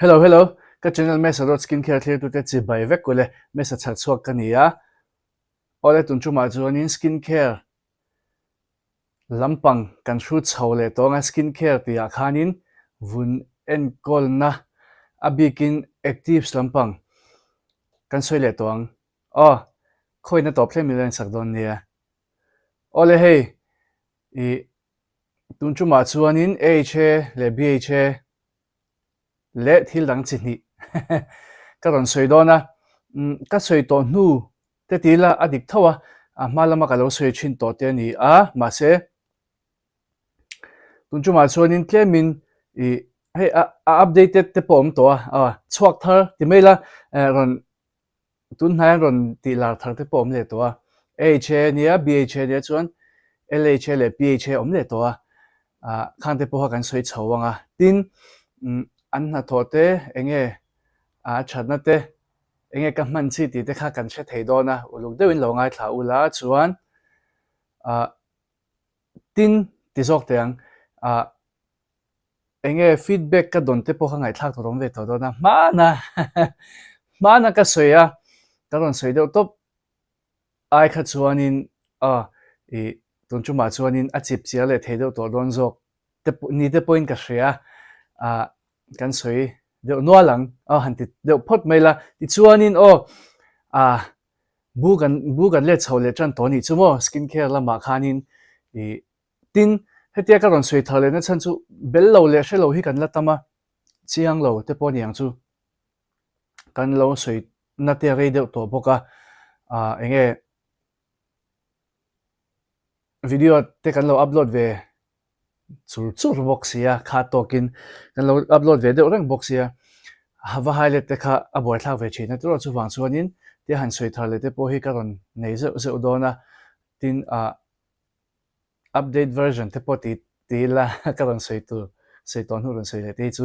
Hello, hello. Ka channel mesa dot skincare clear tu te chi bai vek kule mesa chak chuak ka ni a. Ole tun chu ma chuanin skincare lampang kan hru chho le tonga skincare ti a khanin vun en kol na abikin actives lampang kan soi le tong. Oh, khoi na top hle milen sak don nia. Ole hey, I tun chu ma chuanin AHA le BHA le thil dang chi ni. Ka ron soi dona ka soi to nu te tila adik thawa a malama ka lo soi chin to te ni a ma se tun chu ma chuanin tlemin I hey a updated te pom to a chuak thar ti mela ron tun hai ron ti lar thar te pom le to a AHA nia BHA nia chuan LHA le PHA om le to a khang te po kan soi chawanga tin an na tho te enge a thatna te enge ka man chi ti te kha kan she thei do na uluk deuin lo ngai thla ula chuan tin ti zok teang enge feedback ka don te po kha ngai thak rom ve to do na mana ka soya ka ron soi do top ai kha chuanin I tun chu ma chuanin a chip chia le thei do to don zok te ni te point ka hria kan soi de no lang han ti de phot maila ti chuanin bukan le chho le tran to ni chumo skincare lama khanin I tin hetia ka ron soi thale na chan chu bel lo le hre lo hi kan la tama chiang lo te pon yang chu kan lo soi na te re de to boka enge video te kan lo upload ve chur box ya kha tokin kan lo upload ve de rang box ya hava highlight te kha aboi thak ve china tu chu wang chuanin te han soi thale te po hi ka ron nei zo zo dona tin update version te po ti la ka ron soi ton hu ron soi le te chu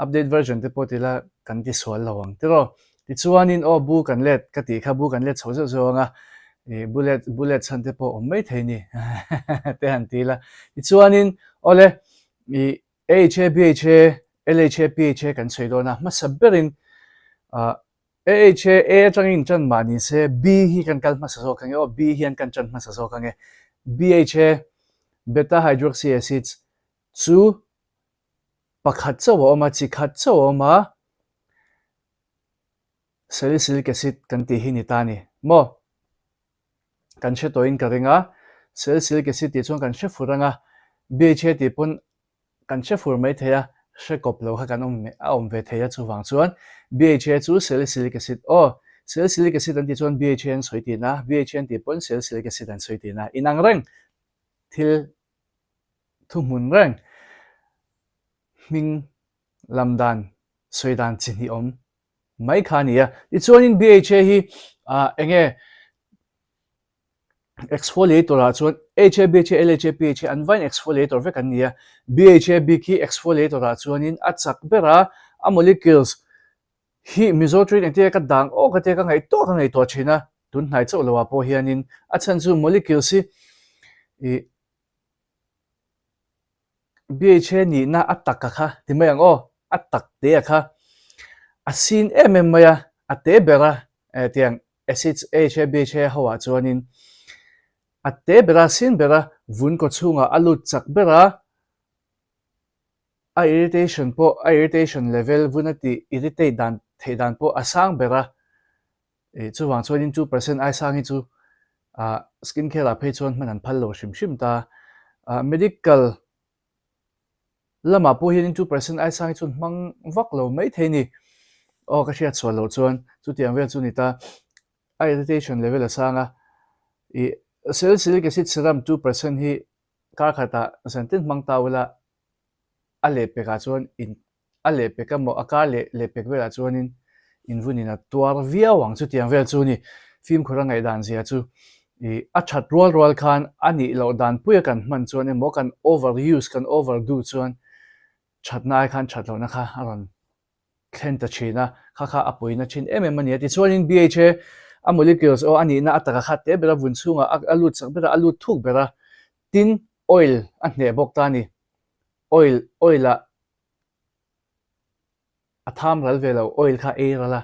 update version te po ti la kan ti sual lawang te ro ti chuanin bu kan let ka ti kha bu kan let chho zo nga bullet chan te po mai thei ni te han ti la ti chuanin ole I AHA BHA LHA PHA kan soi do na ma sabberin AHA A changin chan mani se B hi kan kal ma so kang B hian kan chan ma so kang BHA beta hydroxy acids chu pakhat chaw ma chi khat chaw ma salicylic acid kan ti hi ni ta ni mo kan she to in ka ringa salicylic acid ti chuan kan she furanga BHA ti pon kan she fur mai theya she kop lo kha kan om ve theya chu wang chuan BHA chu salicylic acid salicylic acid an ti chuan BHA an soi ti na BHA ti pon salicylic acid an soi ti na inang reng thil thu mun reng ming lamdan soidan chin hi om mai khania ti chuanin BHA hi enge exfoliator a chuan AHA BHA LHA PHA an vain exfoliator ve kan nia BHA BK exfoliator a chuanin a chak bera a molecules hi mesotrine ente ka dang ka te ka ngai to china tun hnai chaw lawa po hianin a chan chu molecules hi BHA ni na atak ka kha ti mai ang atak te kha asin maya ate bera tiang acids AHA BHA hawa chuanin ate bera sin bera vun ko chunga alut chak bera a irritation level vunati irritate dan theidan po asang bera chu wang chuanin 2% ai sang hi chu skincare a phei chuan manan phal lo shim ta medical lama po hian 2% ai sang hi chun mang vak lo mai theini ka hriat chhual lo chuan chu tiang vel chu ni ta a irritation level asanga salicylic acid serum 2% hi kar khata santin mang tawla ale peka chuan in ale peka mo akar le pek vela chuanin invunina tuar via wang chu tiang vel chu ni film khura ngai dan zia chu a that rol khan ani lo dan puya kan man chuan mo kan overuse kan overdo chuan thatna khan thatlo na kha aron khen ta china kha apoina chin mani ti chuanin BHA a molecules ani na ataka kha te bera vun chunga alut chak bera alut thuk bera tin oil a hne bok ta ni oil a a tham ral ve lo oil kha e rala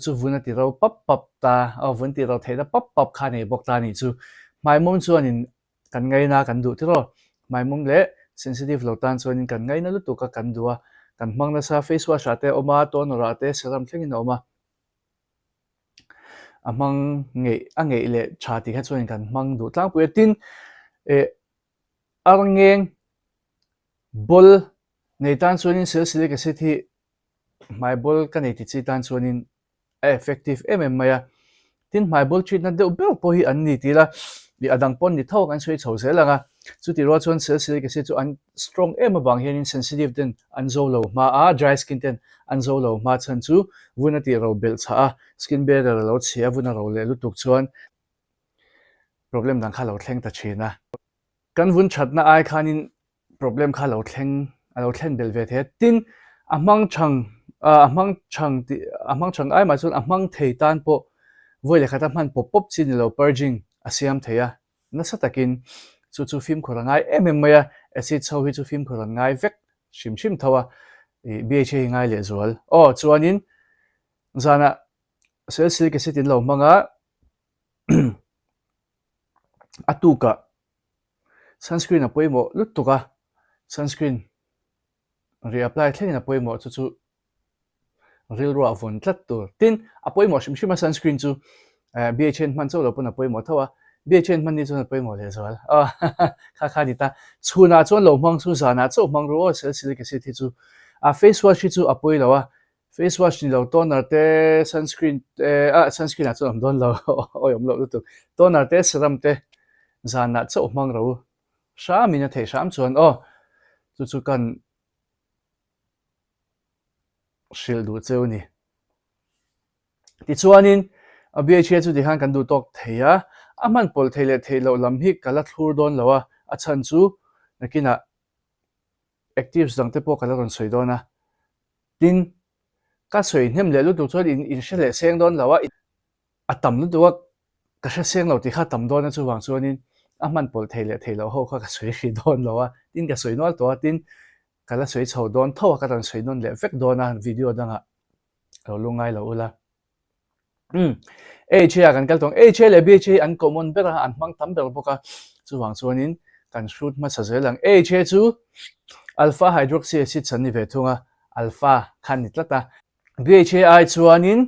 chu vuna ti ro pap ta vun ti ro theina pap kha nei bok ta ni chu mai mom chuan in kan ngai na kan du ti ro mai mom le sensitive lo tan chuan in kan ngai na lu tu ka kan duwa kan hmang na sa face wash ate oma toner ate serum thlengin oma amang ngei le cha ti kha chuan kan hmang du tlang pu tin arngeng bol nei tan chuan in salicylic acid hi mai bol ka nei ti chi tan chuan in effective maya tin mai bol treatment de ubel po hi an ni ti la di adang pon ni thau kan soi chho se langa chu ti ro chuan salicylic acid chu an strong bang hian in sensitive den an zo lo ma a dry skin ten an zo lo ma chan chu vuna ti ro bel cha skin barrier lo chhia vuna ro le lu tuk chuan problem dang kha lo thleng ta thina kan vun thatna ai khanin problem kha lo thleng bel ve the tin amang chang ai ma chuan amang thei tan po voi le khata man pop chin lo purging asiam theya na satakin chu film khorangai maya acid so hi chu film khorangai vek shim thawa bha ngai le zual chuanin zana salicylic acid in lo manga atuka sunscreen apoimo lutuka sunscreen reapply thlengin apoimo chu real raw von tlat tur tin apoimo shim sunscreen chu BHN man chaw lo pun apoimo thawa BHN man ni chu apoimo le zawal kha ni ta chuna chuan lo mang chu zana chaw mang ro salicylic acid hi chu face wash hi chu apoi lo face wash ni lo toner te sunscreen sunscreen a chu am don lo oyom lo tu toner te serum te zana chaw mang ro sha mina thei sham chuan chu kan shil du cheu ni ti chuanin BHA chu di han kan du tok theya aman pol theile theilo lam hi kala thlur don lawa a chan chu nakina actives dang te po kala ron soi dona tin ka soi hnem le lu tu chuan in shele seng don lawa atam lu tuwa ka sha seng lo ti kha tam don chu wang chuanin aman pol theile theilo ho kha ka soi ri don lawa tin ka soi nol to tin kala soi chho don thawa ka ran soi non le vek dona video danga lo lungai lo ula AHA kan kal tong AHA le BHA an common bera an mang tam ber boka chu wang chuanin kan shoot ma sa zelang AHA chu alpha hydroxy acid chan ni ve thunga alpha khan ni tlata BHA ai chuanin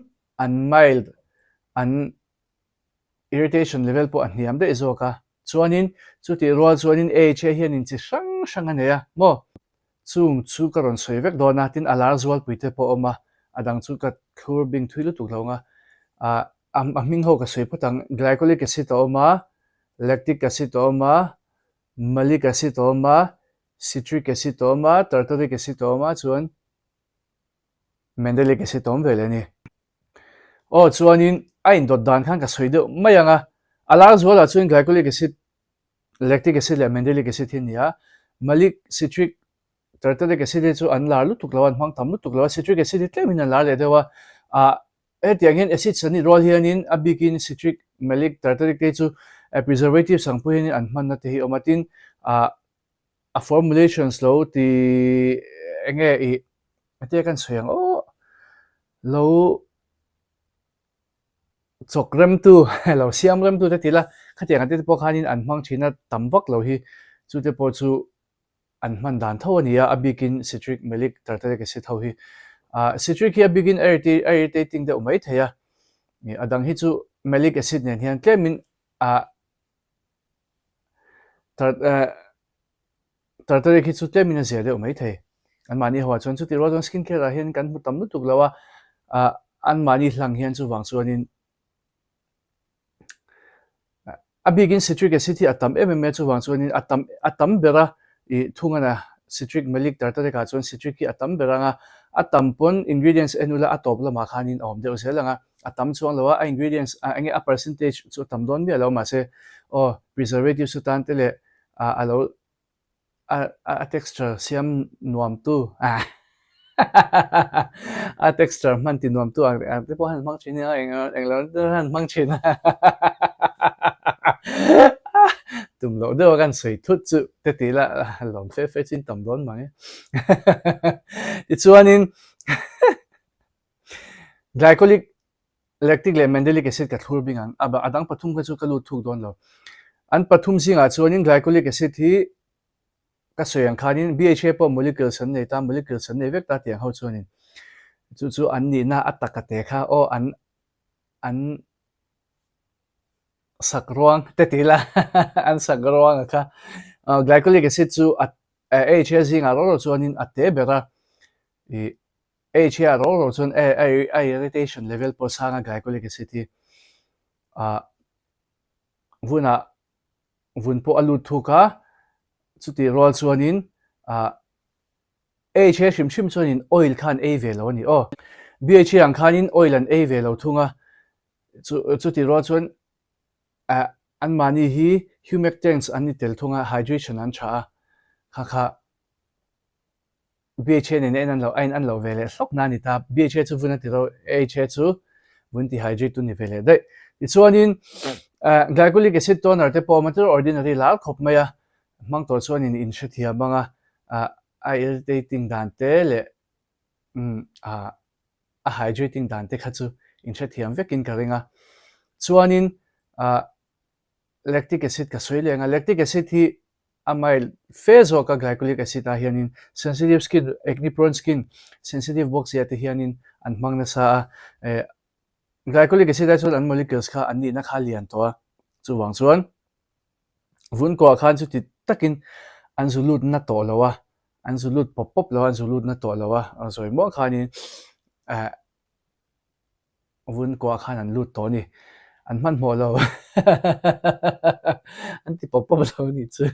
an mild an irritation level po an hiam de izoka chuanin chu ti rol chuanin AHA hian in chi sang ania mo chung chu ka ron soi vek dona tin alar zual puite po oma adang chu ka thur bing thuilu tuk longa aming ho ka soi potang glycolic acid oma lactic acid oma malic acid oma citric acid oma tartaric acid oma chuan mandelic acid om velani chuanin ain dot dan khan ka soi de mayanga alar zual a chuan glycolic acid lactic acid le mandelic acid hin ya malic citric tartaric acid chu an lar lu tuk lawan hmang tam lu tuk lawa citric acid tlemin an lar le dewa tiang hian acid sani rol hianin a bikin citric malic tartaric te chu preservative sangpu hianin an hman na te hi omatin a formulations lo ti enge I ate kan soyang lo chokrem tu lo siam rem tu te tila khatiang ate po khanin an hmang thina tamwak lo hi chu te po chu an hman dan tho ania a bikin citric malic tartaric acid tho hi citric hi a bikin irritating de umai theya adang hi chu malic acid nen hian tlemin tartaric hi chu tlemin a zia de umai thei an mani hawa chuan chu ti ro skin care a hian kan mutam lu tuk lawa an mani hlang hian chu wang chuanin a bikin citric acid hi atam chu wang chuanin atam bera I thungana citric malic tartaric a chuan citric hi atam beranga atam pon ingredients enula atop lama khanin om de uselanga atam chuang lawa a ingredients ange a percentage chu tam don mi alo ma se preservative su tan tele alo a texture siam nuam tu a texture man ti nuam tu te po han mang chin englo han mang chin tum lo de kan soi thut chu te ti la lom fe chin tam don ma ti chuanin glycolic lactic le mandelic acid ka thur bingang aba adang pathum ka chu ka lu thuk don lo an pathum singa chuanin glycolic acid hi ka soyang khanin BHA po molecule san nei ta molecule san nei vek ta tiang ho chuanin chu an ni na ataka te kha o an sakruang te tila an sakruang kha glycolic acid chu AHA zinga ro chuanin ate bera i AHA ro chuan irritation level po sanga glycolic acid hi vun po alu thuka chuti rol chuanin AHA shim chuanin oil khan a velo ni o BHA ang khanin oil an a velo thunga chuti rol chuan an mani hi humectants an ni tel thunga hydration an tha kha BHA ne an lo an lo vele sok na ni ta BHA chu vuna ti ro AHA chu vun ti hydrate tu ni vele dai ti chuanin glycolic acid toner te po matur ordinary la khop maya mang to chuanin in shithia banga irritating dan te le hydrating dan te kha chu in shithiam vekin ka ringa chuanin lactic acid ka soilenga lactic acid hi amyl phaso ka glycolic acid a hianin sensitive skin acne prone skin sensitive box ya te hianin an mangna sa glycolic acid a chuan an molecules kha an ni na kha lian to chu wang chuan vun ko khan chu ti takin an zulut na to lawa an zulut pop lawa an zulut na to lawa soi mo khanin vun ko khan an lut to ni an man mo lo an ti pop lo ni chu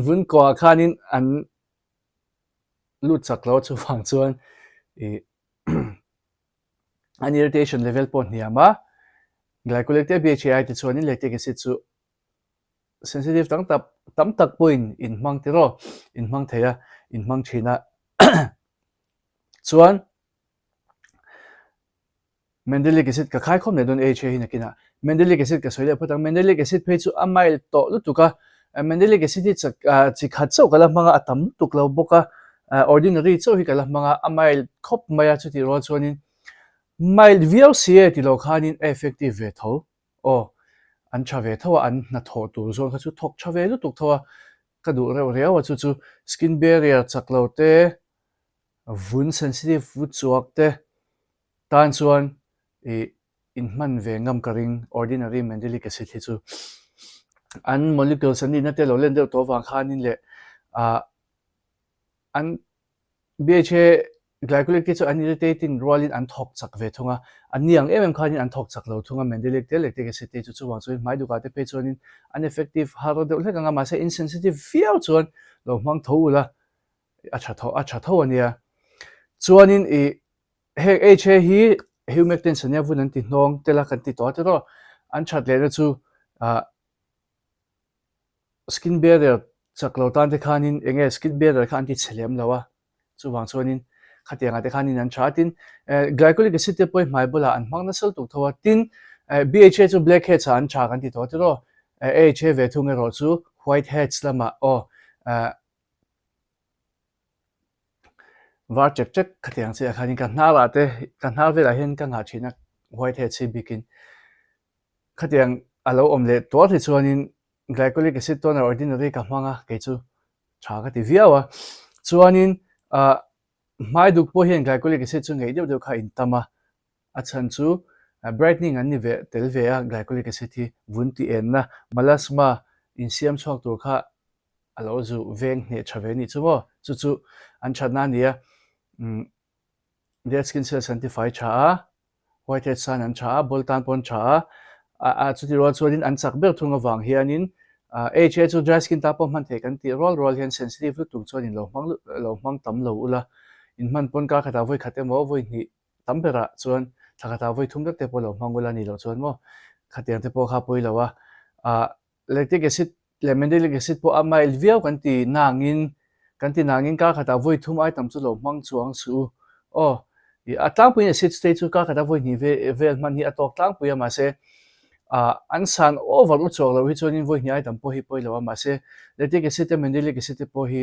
vun ko khanin an lut sak lo chu wang chuan an irritation level po niama glycolic te BHA te chuanin lactic acid chu sensitive tam tak point in mang tiro in mang theya in mang thina chuan mandelic acid ka khai khom ne don AHA hi nakina mandelic acid ka soile phatang mandelic acid phe chu amyl to lutuka mandelic acid chi khat chau kala manga atam tuklo boka ordinary chau hi kala manga amyl khop maya chu ti ro chuanin mild VLCA ti lo khanin effective ve tho o an tha ve tho an na tho tu zon kha chu thok tha ve lu tuk tho ka du reu chu skin barrier chaklo te vun sensitive food chuak te tan chuan in man ve ngam karing ordinary mandelic acid hi chu an molecules ani na te lo len deuh to wang khanin le an BHA glycolic te chu an irritating role in an thok chak ve thunga an niang khanin an thok chak lo thunga mandelic te lactic acid te chu wang chuan mai du ka te pe chuanin ineffective haro deuh hlekanga ma se insensitive fiau chuan lo mang thoula acha tho ania chuanin AHA hi humectants ania vun an ti hnong tela kan ti to te ro an that le na chu skin barrier chaklo tan te khanin enge skin barrier khan ti chelem lawa chu wang chuanin khatianga te khanin an thatin glycolic acid te poi mai bola an mangna sel tuk thowa tin BHA chu blackheads an tha kan ti to te ro AHA ve thunge ro chu whiteheads lama var check khatiang se khanin kan na la te kan na vela hen kan ha thina whiteheads si bikin khatiang alo omle to thi chuanin glycolic acid toner ordinary ka manga ke chu tha ka ti viawa chuanin mai duk po hian glycolic acid chu ngei deuh kha in tama achan chu brightening an ni ve tel ve a glycolic acid hi vun ti en na melasma in siam chhuak tur kha alo zu veng hne thave ni chumo chu an thana nia dead skin cells antify tha whitehead san an tha boltan pon tha chu ti ro chuanin an chak ber thunga wang hianin AHA chu dry skin ta po man the kan ti rol hian sensitive lu tuk chuanin lo mang tam lo ula in man pon ka khata voi khate mo voi ni tampera chuan thakata voi thum te po lo mangula ni lo chuan mo khatiang te po kha poi lawa lactic acid le mandelic acid po amyl viau kan ti nangin ka khata voi thum ai tam chu lo mang chuang su atang pui acid state chu ka khata voi ni vel man hi atok tlang pui ma se an san over u chok lo hi chuanin voi hniai tam pawh hi pawh lo ma se lactic acid te mandelic acid te pawh hi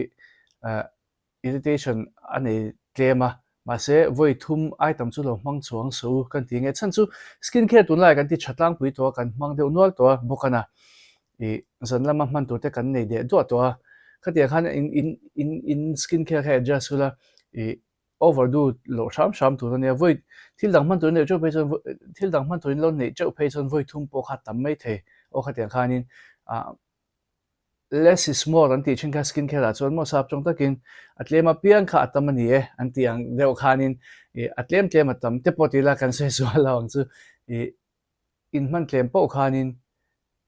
irritation ani tlema ma se voi thum item chu lo hmang chuang so kan ti nge chan chu skin care tun lai kan ti thatlang pui to kan hmang deuh nual to bokana zan lama hman tur te kan nei de do to khatia khan in skin care kha adjust la overdo lo sham tur ne voi thil dang hman tur ne chu pe chon thil dang hman tur lo nei chau pe chon voi thum po kha tam mai the o khatia khanin less is more an ti chen ka skin care chuan mo sap chong takin atlema piang kha atamani an ti ang deuh khanin atlem tlem atam te potila kan se so lawang chu in hman tlem po khanin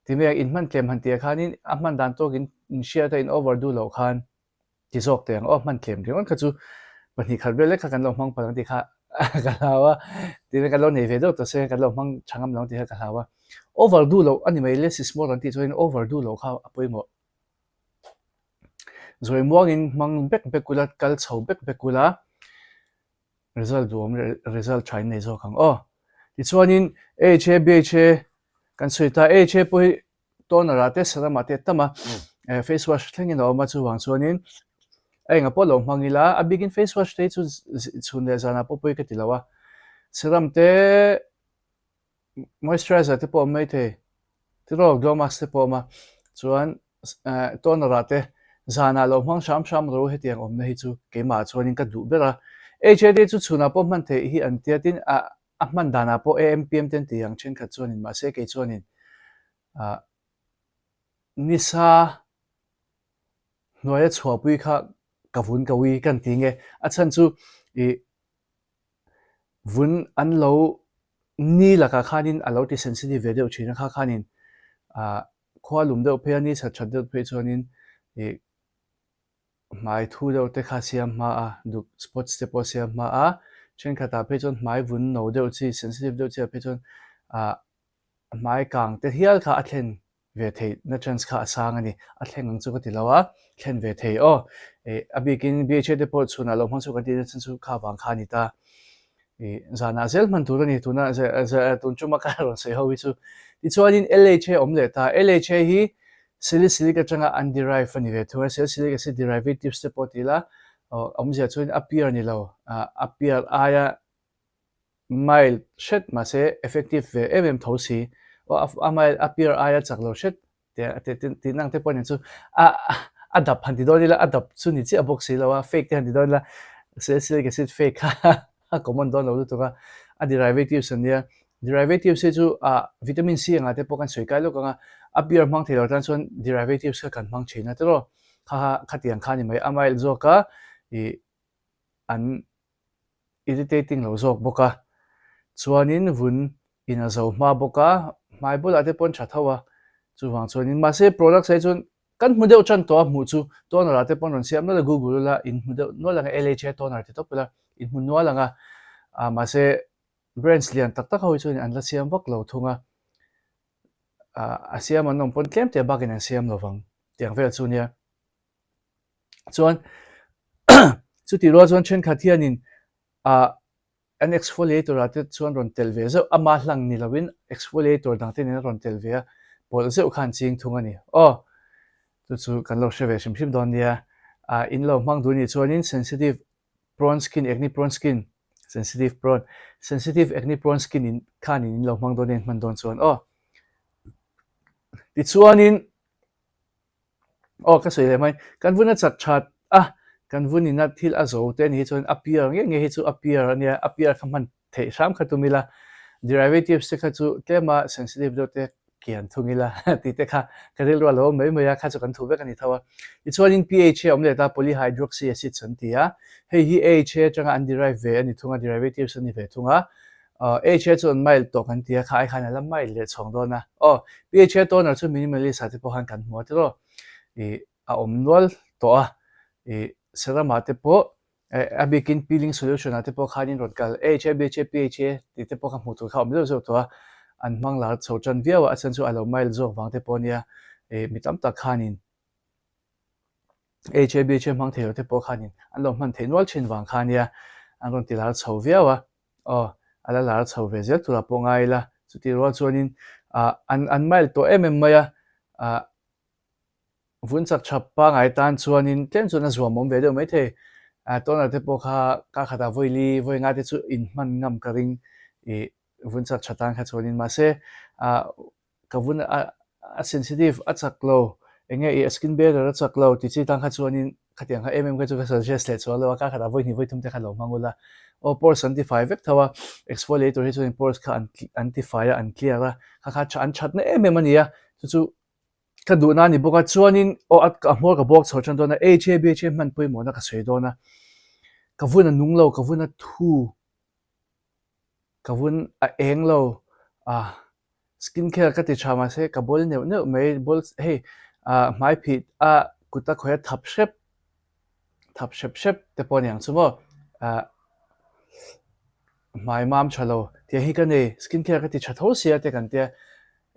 timia in hman tlem han tia khanin a hman dan tokin in share ta in overdo lo khan ti zok te ang o hman tlem ringon kha chu pani khat vele kha kan lo hmang palang ti kha kalawa ti ka lo nei ve do to se ka lo hmang changam lo ti kha kalawa overdo lo ani mai less is more an ti chuan overdo lo kha apoimo rồi muang in mang bek bekula kal chho bek bekula result duam result thain nei zo khang ti chuanin AHA BHA kan suita AHA poi toner ate sarama te tama face wash thlengin awma chu wang chuanin nga polo mangila a begin face wash te chu chun le zana po poi ka tilawa serum te moisturizer te po mai the tiro glow mask te po ma chuan toner ate zana lo hmang sham ro hetiang omna hi chu keima chuanin ka du bera HAD chu chuna po man the hi an tiatin a man dana po AMPM ten tiang chen kha chuanin ma se ke chuanin nisa noya chhuwa pui kha kavun kawi kan tinge a chan chu vun an lo ni laka khanin alo ti sensitive ve deuh thina kha khanin khwalum deuh phe ani chat deuh phe chuanin mai thu deuh te kha siam ma a du spots te po siam ma a chen kha ta phe chon mai vun no deuh chi sensitive deuh chi phe chon mai kang te hial kha athen ve thei na chance kha asang ani athleng ang chu ka tilawa thlen ve thei abikin BHA te po chuna lo hmang chu ka ti chan chu kha wang kha ni ta zana zel man tur ani tuna za tun chuma ka ron sei ho chu ti chuanin LHA omle ta LHA hi salicylic atanga underive ani ve thua salicylic acid derivatives te po tila omzia chuan appear ni lo appear aya mild shet ma se effective ve thosi amai appear aya chaklo shet te nang te pon chu adap han ti donila adap chu ni chi abok si lawa fake te han ti donila salicylic acid fake ha common don lo tu ka derivatives ania derivatives se chu vitamin C anga te pokan soi kai lo ka appear mang thelo tan chon derivatives ka kan mang china te ro khatiang khani mai amai zo ka an irritating lo zok boka chuanin vun ina zo ma boka mai bula te pon thathawa chuwang chuanin ma se product sai chun kan hmudeu chan to mu chu toner te pon ron siam na google la in hmudeu no langa LHA toner te topula in hmun no langa ma se brands lian tak tak hoi chuan an la siam bak lo thunga asiam an pon tlem te bakin an siam lovang tiang vel chunia chuan chu ti ro chuan chen khathianin an exfoliator ate chuan ron telve zo ama hlang ni lawin exfoliator dang te nen ron telve pol zeu khan ching thunga ni chu kan lo sheve shim don nia in lo hmang du ni chuanin sensitive prone skin acne prone skin sensitive acne prone skin in khan in lo hmang don nen man don chuan ti chuanin ka sei le mai kan vuna chat chat kan vuni na thil azo ten hi chuan appear nge hi chu appear ania appear khaman thei sam khatumila derivatives te kha chu tema sensitive do te kian thungila ti te kha karil ro lo mai mai kha chu kan thu ve kan ni thawa i chuanin PHA omle ta polyhydroxy acid chan tia hei hi AHA changa underive ve ani thunga derivatives ani ve thunga AHA chu mile to kan tia kha ai khana la mile le chong do na PHA toner chu minimally sa te po han kan mo te ro omnol to serama te po abikin peeling solution ate po khanin rodkal AHA BHA PHA ti te po ka hmutur kha omlo zo to an mangla chho chan viawa asan chu alo mile zo wang te po nia mitam ta khanin AHA BHA mang thelo te po khanin an lo man theinwal chin wang khania an ron tilar chho viawa ala lar chho ve zel tura po ngai la chuti ro chuanin an mail to maya vun sak chappa ngai tan chuanin tlem chuna zuam mom ve do mai the tona te po kha ka khata voili voi nga te chu in man ngam ka ring e vun sak chatan kha chuanin ma se ka vun a sensitive a chaklo enge e skin barrier a chaklo ti chi tang kha chuanin khatiang kha ka chu ka suggest le chualo ka khata voi ni voi tum te kha lo mangula o pores anti-fire vek thawa exfoliator hi chuanin pores kha anti-fire an clear kha kha chan chat na ania chu ka du na ni boka chuanin o at ka mor ka box ho chan dona HABH man pui mo na ka sei dona ka vun a nung lo ka vun a thu ka vun a eng lo skincare ka ti chama se ka bol ne mai bol hey mai phit kuta khoya thap shep te pon yang chumo mai mam chalo te hi ka ne skincare ka ti chatho sia te kan te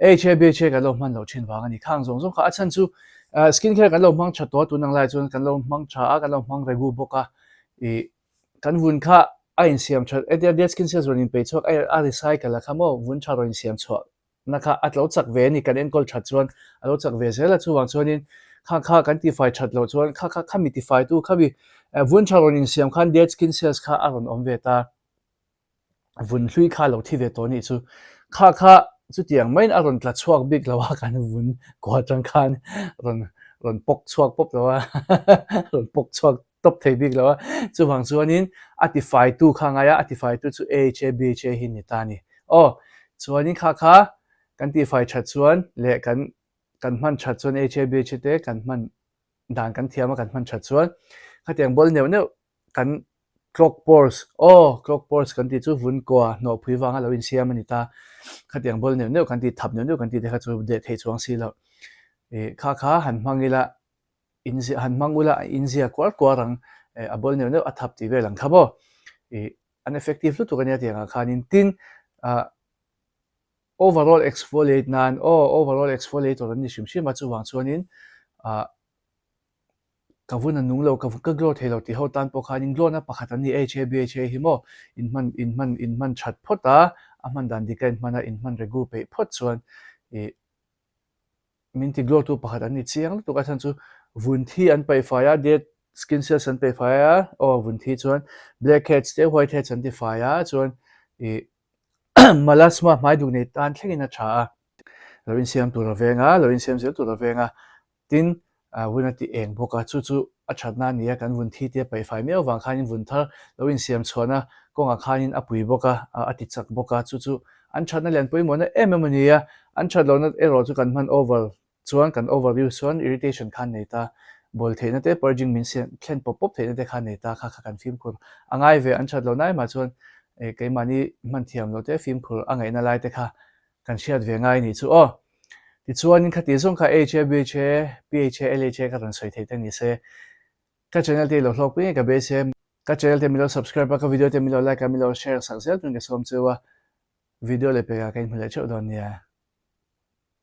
HABH kan lo man lo chin wang ani khang zong zong kha achan chu skincare kan lo mang chat to tu nang lai chun kan lo mang cha kan lo mang regu boka e kan vun kha a in siam chat e dia skincare zon in pe chok a recycle la khamo vun cha ro in siam chho na kha at lo chak ve ni kan en kol chat chuan a lo chak ve zela chu wang chuanin kha kan ti fai chat lo chuan kha mi ti fai tu kha bi vun cha ro in siam khan dia skincare kha a ron om ve ta vun hlui kha lo thi ve to ni chu kha chu tiang main a ron tla chuak big lawa kan vun ko tang khan ron pok chuak pop lawa ron pok chuak top thei big lawa chu wang chuanin atify tu kha nga ya atify tu chu HABH hi ni ta ni chuanin kha kan ti fai chat chuan le kan man chat chuan HABH te kan man dan kan thiama kan man chat chuan khatiang bol neu kan clock pores kan ti chu vun ko no phui wanga lo in siam ani ta khatiang bol neu kan ti thap neu kan ti de kha chu de thei chuang si lo e kha han mangila han mangula inzia kwar rang a bol neu a thap ti velang khabo e an effective lu tu kan ya tianga khanin tin overall exfoliate nan overall exfoliator an ni shim chu wang chuanin ka vun an nung lo ka glow thelo ti ho tan po khanin glow na pakhat ani HABH hi mo in man chat phota a man dan dikan mana in man regu pe phot chuan e min ti glow tu pakhat ani chiang tu ka chan chu vun thi an pai faya de skin cells an pai faya vun thi chuan blackheads te whiteheads an ti faya chuan e malasma mai du nei tan thlengin a tha lo in siam tu rawenga lo in siam zel tu rawenga tin vun ati eng boka chu a thatna nia kan vun thi te pai fai meu wang khanin vun thar lo in siam chhuana konga khanin a pui boka ati chak boka chu an thatna len pui mona ania an that lo na ero chu kan man over chuan kan overuse chuan irritation khan nei ta bol theina te purging min sian thlen pop theina te khan nei ta kha kan film khur angai ve an that lo nai ma chuan ke mani man thiam lo te film khur angai na lai te kha kan shiat ve ngai ni chu ti chuanin kha ti zong kha HABH PHA LHA ka ran soi thei te ni se ka channel te lo hlok pe ka be se ka channel te mi lo subscribe ka video te mi lo like ka mi lo share sak zel tun ke som chuwa video le pe ka in hmule cheu don nia